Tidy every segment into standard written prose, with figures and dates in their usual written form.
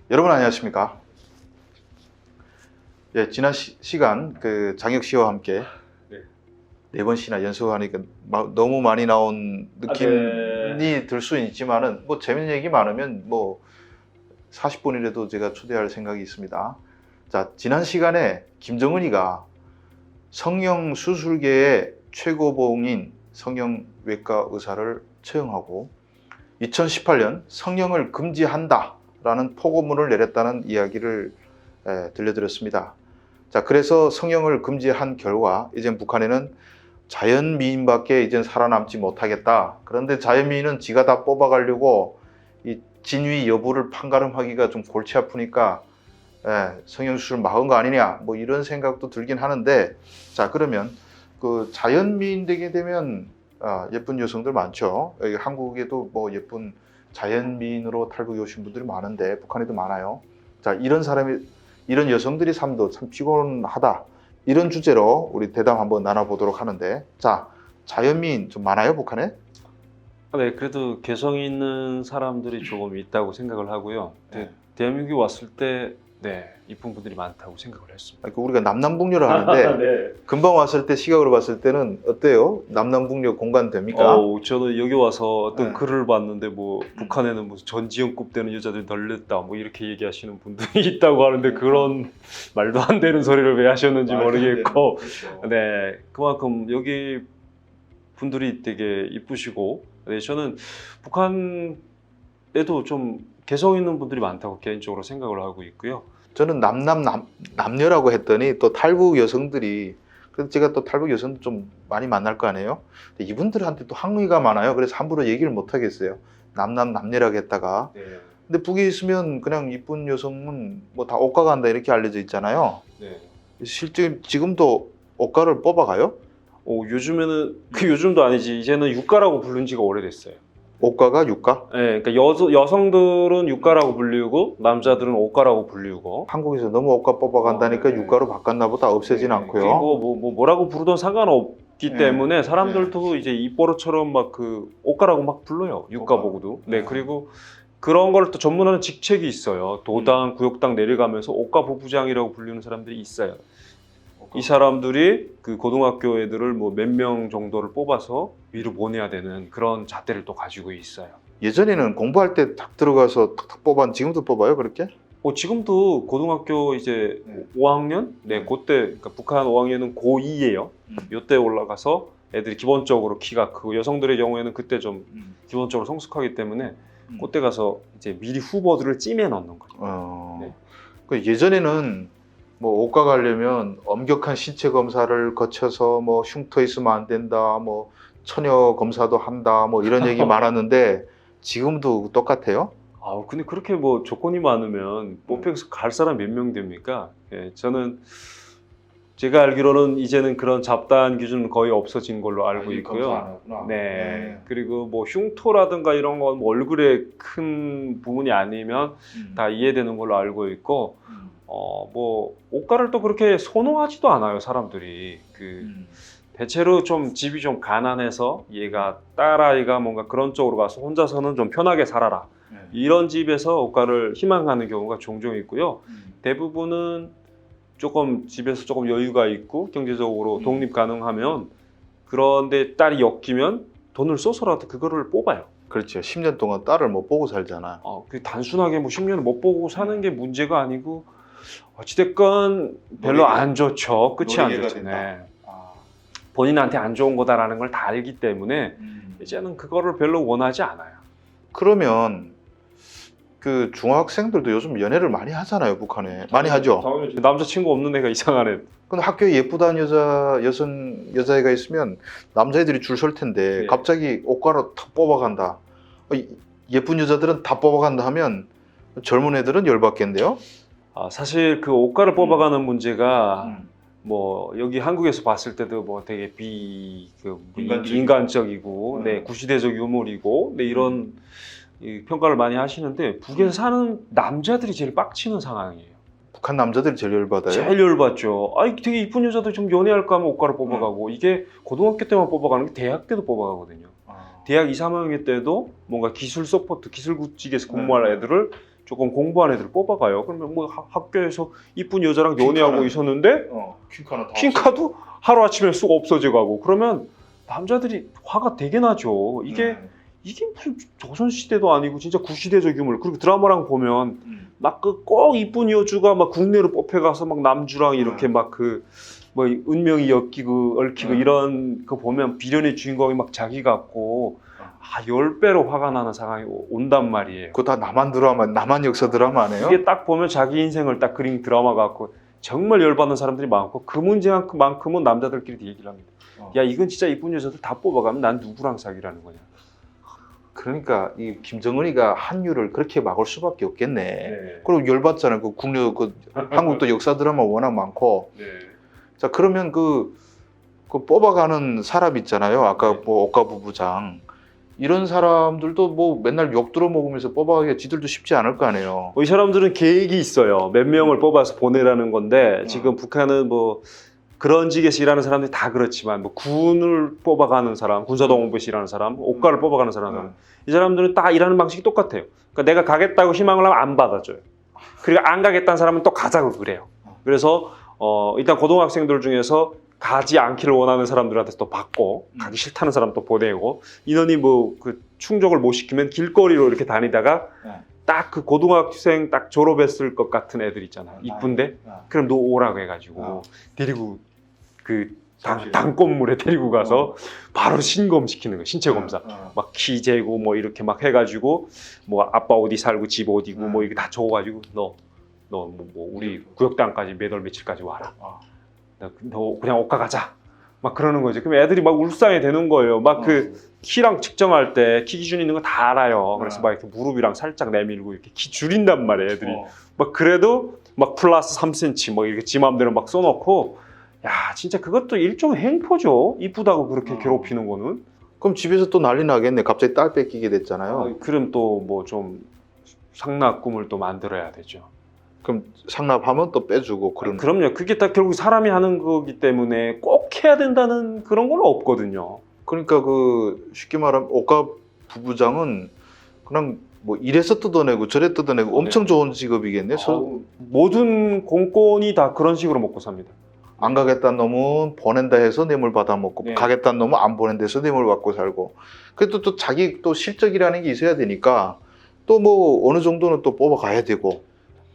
여러분 안녕하십니까? 예, 지난 시간 그 장혁 씨와 함께 네. 네 번씩이나 연속하니까 너무 많이 나온 느낌이 네. 들 수는 있지만은 뭐 재밌는 얘기 많으면 뭐 40분이라도 제가 초대할 생각이 있습니다. 자, 지난 시간에 김정은이가 성형 수술계의 최고봉인 성형외과 의사를 처형하고 2018년 성형을 금지한다라는 포고문을 내렸다는 이야기를 들려드렸습니다. 자, 그래서 성형을 금지한 결과 이제 북한에는 자연미인밖에 이제 살아남지 못하겠다. 그런데 자연미인은 지가 다 뽑아가려고 이 진위 여부를 판가름하기가 좀 골치 아프니까 성형수술 막은 거 아니냐 뭐 이런 생각도 들긴 하는데, 자, 그러면 그 자연미인 되게 되면 예쁜 여성들 많죠. 여기 한국에도 뭐 예쁜 자연미인으로 탈북해 오신 분들이 많은데 북한에도 많아요. 자, 이런 여성들이 삶도 참 피곤하다, 이런 주제로 우리 대담 한번 나눠보도록 하는데, 자, 자연미인 좀 많아요 북한에? 네, 그래도 개성 있는 사람들이 조금 있다고 생각을 하고요. 네. 대한민국에 왔을 때, 이쁜 분들이 많다고 생각을 했습니다. 그러니까 우리가 남남북녀를 하는데 네. 금방 왔을 때 시각으로 봤을 때는 어때요? 남남북녀 공감됩니까? 저는 여기 와서 어떤 네. 글을 봤는데 뭐 북한에는 무슨 전지현급 되는 여자들이 널렸다 뭐 이렇게 얘기하시는 분들이 있다고 하는데 그런 말도 안 되는 소리를 왜 하셨는지 모르겠고, 네, 그만큼 여기 분들이 되게 이쁘시고, 저는 북한에도 좀 개성 있는 분들이 많다고 개인적으로 생각을 하고 있고요. 저는 남녀라고 했더니 또 탈북 여성들이, 그래서 제가 또 탈북 여성들 좀 많이 만날 거 아니에요? 근데 이분들한테 또 항의가 많아요. 그래서 함부로 얘기를 못 하겠어요. 남녀라고 했다가. 네. 근데 북에 있으면 그냥 이쁜 여성은 뭐 다 옷가 간다 이렇게 알려져 있잖아요. 네. 실제 지금도 옷가를 뽑아가요? 요즘에는 요즘도 아니지, 이제는 유가라고 부른 지가 오래됐어요. 옷가가 유가? 네, 그러니까 여성들은 유가라고 불리고 남자들은 옷가라고 불리고. 한국에서 너무 옷가 뽑아간다니까 네. 유가로 바꿨나 보다. 없애진 않고요. 그리고 뭐라고 부르던 상관없기 네. 때문에 사람들도 이제 입버릇처럼 막 그 옷가라고 막 불러요. 유가 옷가. 보고도. 네, 그리고 그런 걸 또 전문하는 직책이 있어요. 도당, 구역당 내려가면서 옷가 부부장이라고 불리는 사람들이 있어요. 이 사람들이 그 고등학교 애들을 뭐 몇 명 정도를 뽑아서 위로 보내야 되는 그런 잣대를 또 가지고 있어요. 예전에는 공부할 때 탁 들어가서 탁탁 뽑아, 지금도 뽑아요 그렇게? 지금도 고등학교 이제 5학년? 네, 그때, 그러니까 북한 5학년은 고2예요. 요때 올라가서 애들이 기본적으로 키가 크고, 여성들의 경우에는 그때 좀 기본적으로 성숙하기 때문에 그때 가서 이제 미리 후보들을 찜해 넣는 거죠. 네. 그 예전에는 뭐 옷가 가려면 엄격한 신체 검사를 거쳐서 뭐 흉터 있으면 안 된다, 뭐 처녀 검사도 한다, 뭐 이런 얘기 많았는데 지금도 똑같아요? 근데 그렇게 뭐 조건이 많으면 뽑혀서 갈 사람 몇 명 됩니까? 저는 제가 알기로는 이제는 그런 잡다한 기준은 거의 없어진 걸로 알고 있고요. 네. 그리고 뭐 흉터라든가 이런 건 뭐 얼굴에 큰 부분이 아니면 다 이해되는 걸로 알고 있고, 뭐 옷가를 또 그렇게 선호하지도 않아요, 사람들이. 대체로 좀 집이 좀 가난해서 얘가 딸아이가 뭔가 그런 쪽으로 가서 혼자서는 좀 편하게 살아라, 이런 집에서 옷가를 희망하는 경우가 종종 있고요. 대부분은 조금 집에서 조금 여유가 있고 경제적으로 독립 가능하면, 그런데 딸이 엮이면 돈을 써서라도 그거를 뽑아요. 그렇죠. 10년 동안 딸을 못 보고 살잖아. 그 단순하게 뭐 10년을 못 보고 사는 게 문제가 아니고, 어찌됐건 별로 안 좋죠. 끝이 안 좋죠. 네. 본인한테 안 좋은 거다라는 걸 다 알기 때문에 이제는 그거를 별로 원하지 않아요. 그러면 그 중학생들도 요즘 연애를 많이 하잖아요, 북한에. 많이 하죠. 당연히 남자친구 없는 애가 이상한 애. 근데 학교에 예쁘다는 여자애가 있으면 남자애들이 줄 설 텐데 네. 갑자기 옷가로 탁 뽑아간다. 예쁜 여자들은 다 뽑아간다 하면 젊은 애들은 열받겠는데요? 사실 그 옷가를 뽑아가는 문제가 뭐 여기 한국에서 봤을 때도 뭐 되게 인간적이고, 네, 구시대적 유물이고, 네, 이런 이 평가를 많이 하시는데, 북에서 사는 남자들이 제일 빡치는 상황이에요. 북한 남자들이 제일 열받아요? 제일 열받죠. 되게 이쁜 여자도 좀 연애할까 하면 옷가를 뽑아가고, 이게 고등학교 때만 뽑아가는 게 대학 때도 뽑아가거든요. 대학 2, 3학년 때도 뭔가 기술 서포트, 기술 구직에서 근무할 애들을 조금 공부한 애들 뽑아가요. 그러면 뭐 학교에서 이쁜 여자랑 연애하고 퀸카는- 있었는데 퀸카는 다 퀸카도 하루아침에 쑥 없어져가고 그러면 남자들이 화가 되게 나죠. 이게 무슨 조선시대도 아니고 진짜 구시대적 유물. 그리고 드라마랑 보면 막 그 꼭 이쁜 여주가 막 국내로 뽑혀가서 막 남주랑 이렇게 막 그 뭐 운명이 엮이고 이런 거 보면 비련의 주인공이 막 자기 같고 10배로 화가 나는 상황이 온단 말이에요. 그거 다 남한 드라마, 남한 역사 드라마 아니에요? 이게 딱 보면 자기 인생을 딱 그린 드라마 같고 정말 열받는 사람들이 많고 그 문제만큼은 남자들끼리 얘기를 합니다. 야 이건 진짜 이쁜 여자들 다 뽑아가면 난 누구랑 사귀라는 거냐. 그러니까 이 김정은이가 한류를 그렇게 막을 수밖에 없겠네. 네. 그리고 열받잖아요. 그 국내 한국도 역사 드라마 워낙 많고. 네. 자 그러면 그 뽑아가는 사람 있잖아요. 아까 네. 뭐 억가 부부장 이런 사람들도 뭐 맨날 욕 들어 먹으면서 뽑아가기가 지들도 쉽지 않을 거 아니에요. 이 사람들은 계획이 있어요. 몇 명을 뽑아서 보내라는 건데 지금 북한은 뭐 그런 직에서 일하는 사람들이 다 그렇지만 뭐 군을 뽑아가는 사람, 군사동원부에서 일하는 사람, 옥가를 뽑아가는 사람, 이 사람들은 다 일하는 방식이 똑같아요. 그러니까 내가 가겠다고 희망을 하면 안 받아줘요. 그리고 안 가겠다는 사람은 또 가자고 그래요. 그래서 일단 고등학생들 중에서 가지 않기를 원하는 사람들한테 또 받고 가기 싫다는 사람 또 보내고 인원이 뭐 그 충족을 못 시키면 길거리로 이렇게 다니다가 딱 그 고등학생 딱 졸업했을 것 같은 애들 있잖아요. 이쁜데 그럼 너 오라고 해가지고 데리고 그 단꽃물에 데리고 가서 바로 신검시키는 거예요. 신체 검사. 막 키 재고 뭐 이렇게 막 해가지고 뭐 아빠 어디 살고 집 어디고 뭐 이렇게 다 적어가지고 너 우리 구역당까지 몇 월 며칠까지 와라. 너 그냥 옷가 가자. 막 그러는 거지. 그럼 애들이 막 울상이 되는 거예요. 막 그 키랑 측정할 때 키 기준 있는 거 다 알아요. 그래서 막 이렇게 무릎이랑 살짝 내밀고 이렇게 키 줄인단 말이에요. 애들이. 막 그래도 막 플러스 3cm 뭐 이렇게 지 맘대로 막 써놓고 야 진짜 그것도 일종의 행포죠. 이쁘다고 그렇게 괴롭히는 거는. 그럼 집에서 또 난리 나겠네. 갑자기 딸 뺏기게 됐잖아요. 그럼 또 뭐 좀 상납 꿈을 또 만들어야 되죠. 그럼 상납하면 또 빼주고 그런. 그럼요. 그게 다 결국 사람이 하는 거기 때문에 꼭 해야 된다는 그런 건 없거든요. 그러니까 그 쉽게 말하면 옥가 부부장은 그냥 뭐 이래서 뜯어내고 저래 뜯어내고 엄청 좋은 직업이겠네. 모든 공권이 다 그런 식으로 먹고 삽니다. 안 가겠다는 놈은 보낸다 해서 뇌물 받아 먹고 네. 가겠다는 놈은 안 보낸다 해서 뇌물 받고 살고. 그래도 또 자기 또 실적이라는 게 있어야 되니까 또 뭐 어느 정도는 또 뽑아가야 되고.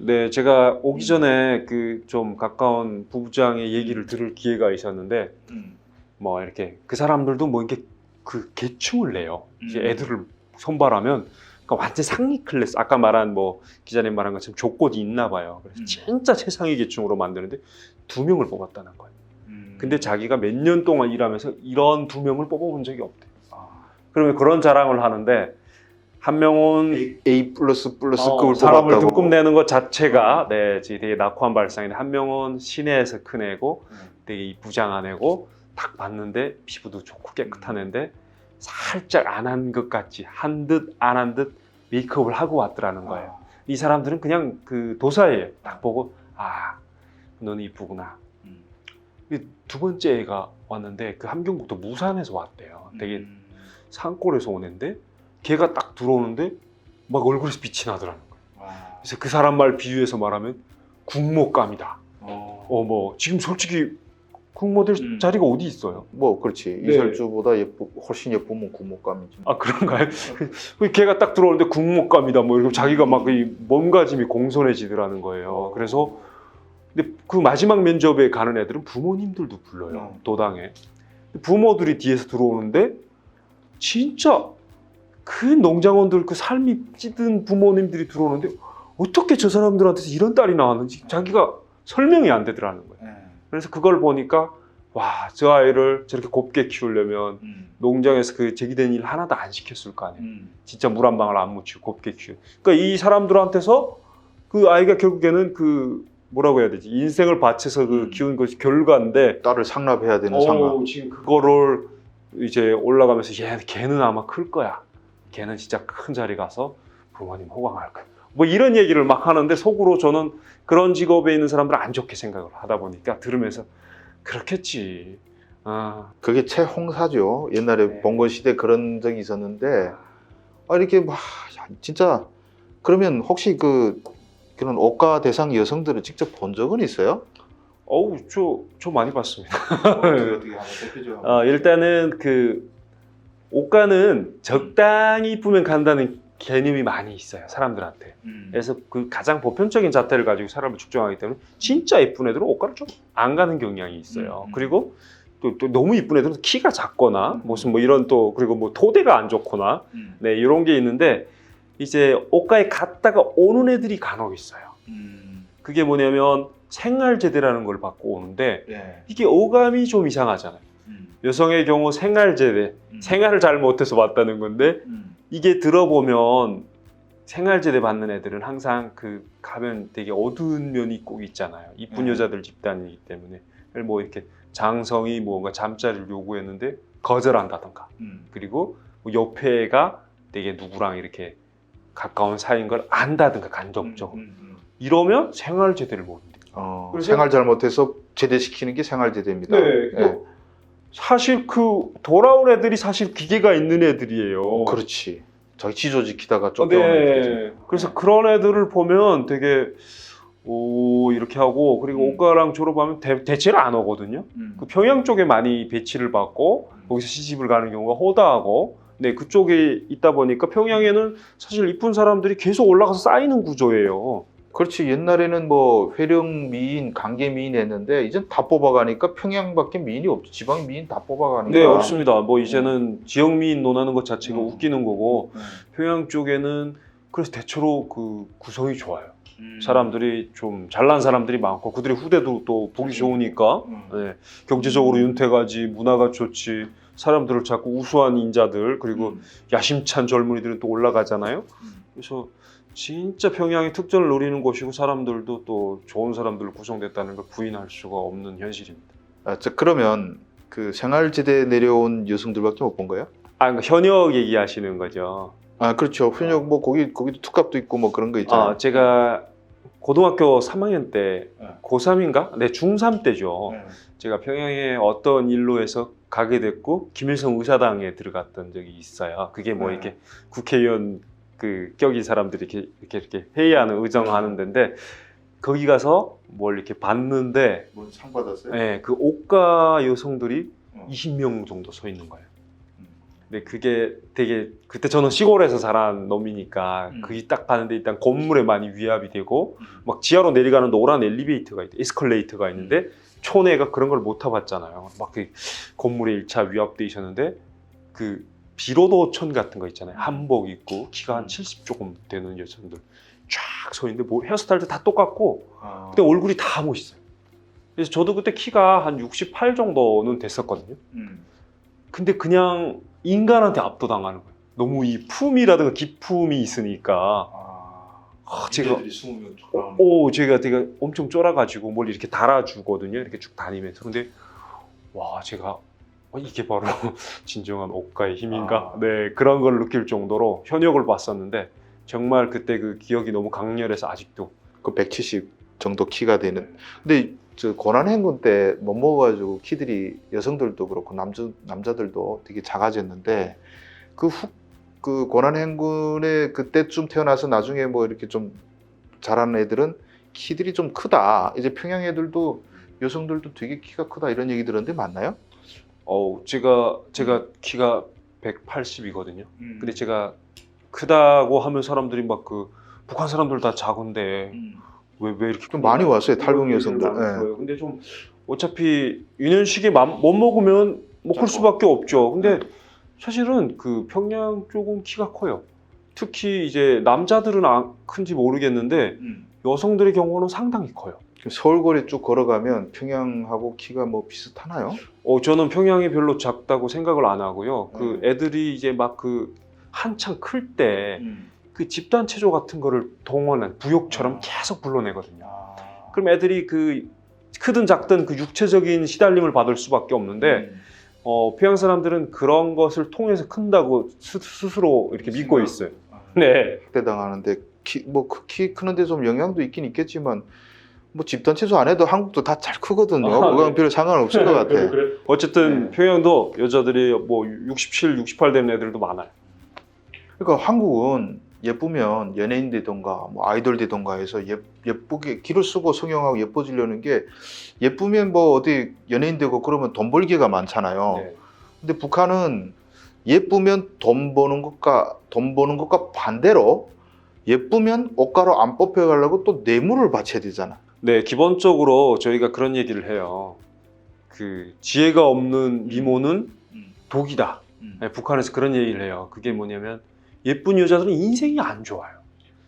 네, 제가 오기 전에 그 좀 가까운 부부장의 얘기를 들을 기회가 있었는데 뭐 이렇게 그 사람들도 뭐 이렇게 그 계층을 내요. 이제 애들을 선발하면 그러니까 완전 상위 클래스. 아까 말한 뭐 기자님 말한 것처럼 조건이 있나 봐요. 그래서 진짜 최상위 계층으로 만드는데 2명을 뽑았다는 거예요. 근데 자기가 몇 년 동안 일하면서 이런 2명을 뽑아본 적이 없대. 그러면 그런 자랑을 하는데 한 명은 A 플러스급을 사람을 뽑았다고. 등급 내는 것 자체가 되게 낙후한 발상인데 한 명은 시내에서 큰 애고 되게 이쁘장한 애고 딱 봤는데 피부도 좋고 깨끗한 애인데 살짝 안 한 것 같이 한 듯 안 한 듯 메이크업을 하고 왔더라는 거예요. 이 사람들은 그냥 그 도사예요. 딱 보고 너는 이쁘구나. 두 번째 애가 왔는데 그 함경북도 무산에서 왔대요. 되게 산골에서 온 애인데 걔가 딱 들어오는데 막 얼굴에서 빛이 나더라는 거예요. 그래서 그 사람 말 비유해서 말하면 국모감이다. 뭐 지금 솔직히 국모 될 자리가 어디 있어요? 뭐 그렇지. 네. 이설주보다 훨씬 예쁘면 국모감이지. 아 그런가요? 걔가 딱 들어오는데 국모감이다. 뭐 이러고 자기가 막 이 몸가짐이 공손해지더라는 거예요. 그래서 근데 그 마지막 면접에 가는 애들은 부모님들도 불러요. 도당에. 부모들이 뒤에서 들어오는데 진짜 그 농장원들 그 삶이 찌든 부모님들이 들어오는데 어떻게 저 사람들한테서 이런 딸이 나왔는지 자기가 설명이 안 되더라는 거예요. 그래서 그걸 보니까 와, 저 아이를 저렇게 곱게 키우려면 농장에서 그 제기된 일 하나도 안 시켰을 거 아니에요. 진짜 물 한 방울 안 묻히고 곱게 키우. 그러니까 이 사람들한테서 그 아이가 결국에는 그 뭐라고 해야 되지? 인생을 바쳐서 그 키운 것이 결과인데 딸을 상납해야 되는 상납. 지금 그거를 이제 올라가면서 걔는 아마 클 거야. 걔는 진짜 큰 자리 가서 부모님 호강할 거야. 뭐 이런 얘기를 막 하는데 속으로 저는 그런 직업에 있는 사람들은 안 좋게 생각을 하다 보니까 들으면서 그렇겠지. 그게 최홍사죠. 옛날에 네. 봉건 시대 그런 적이 있었는데 이렇게 막 진짜 그러면 혹시 그런 옷가 대상 여성들을 직접 본 적은 있어요? 어우, 저 많이 봤습니다. 어떻게 한번 대표적으로. 일단은 그 옷가는 적당히 이쁘면 간다는 개념이 많이 있어요, 사람들한테. 그래서 그 가장 보편적인 잣대를 가지고 사람을 측정하기 때문에 진짜 예쁜 애들은 옷가를 좀 안 가는 경향이 있어요. 그리고 또 너무 이쁜 애들은 키가 작거나 무슨 뭐 이런 또 그리고 뭐 토대가 안 좋거나 네, 이런 게 있는데 이제 옷가에 갔다가 오는 애들이 간혹 있어요. 그게 뭐냐면 생활제대라는 걸 받고 오는데 네. 이게 어감이 좀 이상하잖아요. 여성의 경우 생활제대, 생활을 잘 못해서 왔다는 건데 이게 들어보면 생활제대 받는 애들은 항상 그 가면 되게 어두운 면이 꼭 있잖아요. 이쁜 여자들 집단이기 때문에 뭐 이렇게 장성이 뭔가 잠자리를 요구했는데 거절한다던가 그리고 뭐 옆에가 되게 누구랑 이렇게 가까운 사이인 걸 안다든가 간접적으로 이러면 생활제대를 모른대요. 그래서- 생활 잘못해서 제대시키는 게 생활제대입니다. 네. 사실 그 돌아온 애들이 사실 기계가 있는 애들이에요. 그렇지. 자기 지조 지키다가 쫓겨오는 애들이죠. 네. 그래서 그런 애들을 보면 되게 오 이렇게 하고 그리고 옷가랑 졸업하면 대체를 안 오거든요. 그 평양 쪽에 많이 배치를 받고 거기서 시집을 가는 경우가 허다하고 네 그쪽에 있다 보니까 평양에는 사실 이쁜 사람들이 계속 올라가서 쌓이는 구조예요. 그렇지. 옛날에는 뭐 회령 미인, 강계 미인 했는데 이젠 다 뽑아가니까 평양밖에 미인이 없죠. 지방 미인 다 뽑아가니까. 네 없습니다. 뭐 이제는 지역 미인 논하는 것 자체가 웃기는 거고 음. 평양 쪽에는 그래서 대체로 그 구성이 좋아요. 사람들이 좀 잘난 사람들이 많고 그들의 후대도 또 보기 좋으니까 네, 경제적으로 윤택하지 문화가 좋지 사람들을 자꾸 우수한 인자들 그리고 야심찬 젊은이들은 또 올라가잖아요. 그래서 진짜 평양의 특전을 노리는 곳이고 사람들도 또 좋은 사람들로 구성됐다는 걸 부인할 수가 없는 현실입니다. 그러면 그 생활제대 내려온 여성들밖에 못 본 거예요? 그러니까 현역 얘기하시는 거죠. 그렇죠. 현역 뭐 거기도 특갑도 있고 뭐 그런 거 있잖아요. 제가 고등학교 3학년 때 고3인가? 네, 중3 때죠. 제가 평양에 어떤 일로 해서 가게 됐고 김일성 의사당에 들어갔던 적이 있어요. 그게 뭐 이렇게 국회의원 그 격인 사람들이 이렇게 회의하는 의정하는 데인데 거기 가서 뭘 이렇게 봤는데 뭐 상 받았어요? 네, 그 옷가 여성들이 20명 정도 서 있는 거예요. 근데 그게 되게 그때 저는 시골에서 자란 놈이니까 그게 딱 봤는데 일단 건물에 많이 위압이 되고 막 지하로 내려가는 노란 엘리베이터가 있대, 에스컬레이터가 있는데 촌애가 그런 걸 못 타봤잖아요. 막 그 건물에 1차 위압돼 있었는데 그 비로도촌 같은 거 있잖아요. 한복 입고 키가 한 70 조금 되는 여성들 쫙 서 있는데 뭐 헤어스타일도 다 똑같고 근데 얼굴이 다 멋있어요. 그래서 저도 그때 키가 한 68 정도는 됐었거든요. 근데 그냥 인간한테 압도당하는 거예요. 너무 이 품이라든가 기품이 있으니까 제가 제가 되게 엄청 쫄아가지고 뭘 이렇게 달아주거든요. 이렇게 쭉 다니면서 근데 와 제가 이게 바로 진정한 옷가의 힘인가? 네 그런 걸 느낄 정도로 현역을 봤었는데 정말 그때 그 기억이 너무 강렬해서 아직도 그 170 정도 키가 되는. 근데 저 고난행군 때 못 먹어가지고 키들이 여성들도 그렇고 남자들도 되게 작아졌는데 그 고난행군에 그때쯤 태어나서 나중에 뭐 이렇게 좀 자라는 애들은 키들이 좀 크다. 이제 평양 애들도 여성들도 되게 키가 크다 이런 얘기 들었는데 맞나요? 제가 키가 180이거든요. 근데 제가 크다고 하면 사람들이 막 그 북한 사람들 다 작은데 왜 이렇게 좀 많이 왔어요 탈북 여성들. 네. 근데 좀 어차피 유년식에 못 먹으면 못 클 수밖에 없죠. 근데 사실은 그 평양 쪽은 키가 커요. 특히 이제 남자들은 큰지 모르겠는데 여성들의 경우는 상당히 커요. 서울거리 쭉 걸어가면 평양하고 키가 뭐 비슷하나요? 저는 평양이 별로 작다고 생각을 안 하고요. 그 애들이 이제 막 그 한창 클 때 그 집단 체조 같은 거를 동원한 부욕처럼 계속 불러내거든요. 그럼 애들이 그 크든 작든 그 육체적인 시달림을 받을 수밖에 없는데 평양 사람들은 그런 것을 통해서 큰다고 스스로 이렇게 믿고 있어요. 네. 학대당하는데 키 크는데 좀 영향도 있긴 있겠지만 뭐 집단 체조 안 해도 한국도 다 잘 크거든요. 그건 네. 별로 상관없을 것 같아. 그래. 어쨌든 평양도 여자들이 뭐 67, 68 되는 애들도 많아요. 그러니까 한국은 예쁘면 연예인 되던가 뭐 아이돌 되던가 해서 예쁘게 기를 쓰고 성형하고 예뻐지려는 게 예쁘면 뭐 어디 연예인 되고 그러면 돈 벌기가 많잖아요. 네. 근데 북한은 예쁘면 돈 버는 것과 반대로 예쁘면 옷가루 안 뽑혀가려고 또 뇌물을 바쳐야 되잖아. 네, 기본적으로 저희가 그런 얘기를 해요. 그 지혜가 없는 미모는 독이다. 네, 북한에서 그런 얘기를 해요. 그게 뭐냐면 예쁜 여자들은 인생이 안 좋아요.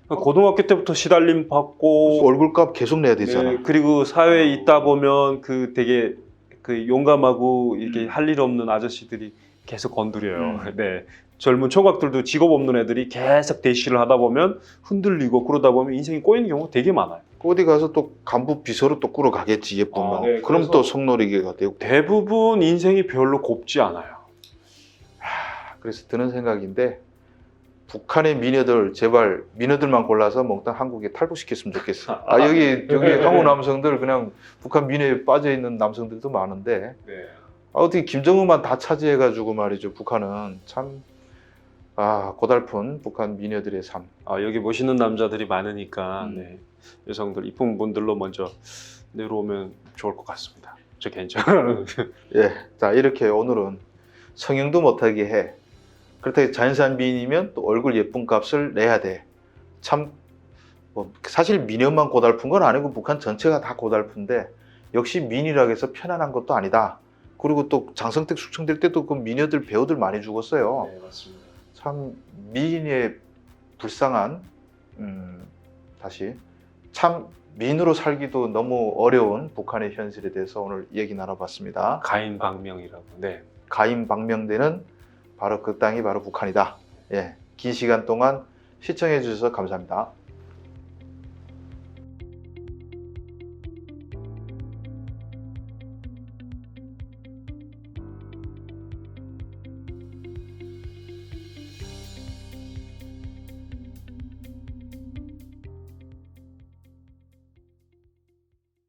그러니까 고등학교 때부터 시달림 받고 얼굴값 계속 내야 되잖아. 네, 그리고 사회에 있다 보면 그 되게 그 용감하고 이렇게 할 일 없는 아저씨들이 계속 건드려요. 네. 젊은 총각들도 직업 없는 애들이 계속 대시를 하다 보면 흔들리고 그러다 보면 인생이 꼬이는 경우가 되게 많아요. 어디 가서 또 간부 비서로 또 꾸러가겠지 예쁘면. 네, 그럼 그래서- 또 성놀이개가 되고. 대부분 인생이 별로 곱지 않아요. 그래서 드는 생각인데 북한의 미녀들 제발 미녀들만 골라서 몽땅 한국에 탈북시켰으면 좋겠어. 여기 한국 남성들 그냥 북한 미녀에 빠져 있는 남성들도 많은데 네. 어떻게 김정은만 다 차지해가지고 말이죠. 북한은 참 고달픈 북한 미녀들의 삶. 여기 모시는 남자들이 많으니까 음. 여성들 이쁜 분들로 먼저 내려오면 좋을 것 같습니다. 저 괜찮아요. 예, 자 이렇게 오늘은 성형도 못하게 해. 그렇다고 자연산 미인이면 또 얼굴 예쁜 값을 내야 돼. 참 뭐 사실 미녀만 고달픈 건 아니고 북한 전체가 다 고달픈데 역시 미인이라고 해서 편안한 것도 아니다. 그리고 또 장성택 숙청될 때도 그 미녀들 배우들 많이 죽었어요. 네, 맞습니다. 참 미인의 불쌍한 다시 참 미인으로 살기도 너무 어려운 북한의 현실에 대해서 오늘 얘기 나눠봤습니다. 가인방명이라고. 네. 가인방명되는 바로 그 땅이 바로 북한이다. 예, 긴 시간 동안 시청해 주셔서 감사합니다.